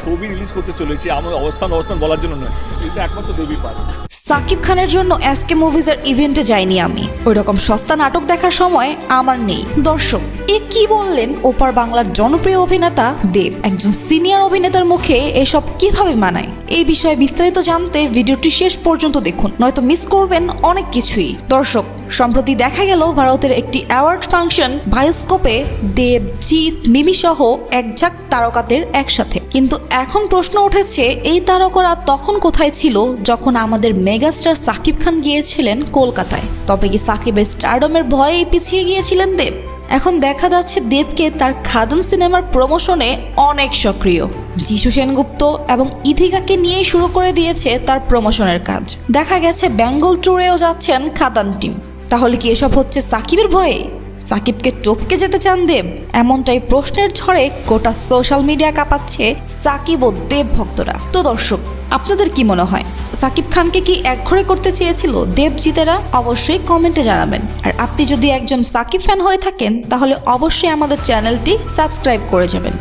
ছবি রিলিজ করতে চলেছি, আমার অবস্থান বলার জন্য নয়, এটা একমাত্র দেবী পারে। সাকিব খানের জন্য এসকে মুভিজের ইভেন্টে যাইনি আমি, ওই রকম সস্তা নাটক দেখার সময় আমার নেই। দর্শক, এ কি বললেন ওপার বাংলার জনপ্রিয় অভিনেতা দেব? একজন সিনিয়র অভিনেতার মুখে এসব কিভাবে মানায়? এই বিষয়ে বিস্তারিত জানতে ভিডিওটি শেষ পর্যন্ত দেখুন, নয়তো মিস করবেন অনেক কিছুই। দর্শক, সম্প্রতি দেখা গেল ভারতের একটি অ্যাওয়ার্ড ফাংশন বায়োস্কোপে দেব, জিৎ, মিমি সহ একঝাঁক তারকাদের একসাথে। কিন্তু এখন প্রশ্ন উঠেছে, এই তারকারা তখন কোথায় ছিল যখন আমাদের মেগাস্টার সাকিব খান গিয়েছিলেন কলকাতায়? তবে কি সাকিবের স্টারডমের ভয়েই পিছিয়ে গিয়েছিলেন দেব? এখন দেখা যাচ্ছে দেবকে তার খাদান সিনেমার প্রমোশনে অনেক সক্রিয়। যিশু সেনগুপ্ত এবং ইথিকাকে নিয়েই শুরু করে দিয়েছে তার প্রমোশনের কাজ। দেখা গেছে বেঙ্গল ট্যুরেও যাচ্ছেন খাদান টিম। তাহলে কি এসব হচ্ছে সাকিবের ভয়ে? সাকিবকে টপকে যেতে চান দেব? এমনটাই প্রশ্নের ঝড়ে গোটা সোশ্যাল মিডিয়া কাঁপাচ্ছে সাকিব ও দেব ভক্তরা। তো দর্শক, আপনাদের কি মনে হয়, সাকিব খানকে কি একঘরে করতে চেয়েছিল দেবজিতেরা? অবশ্যই কমেন্টে জানাবেন। আর আপনি যদি একজন সাকিব ফ্যান হয়ে থাকেন, তাহলে অবশ্যই আমাদের চ্যানেলটি সাবস্ক্রাইব করে যাবেন।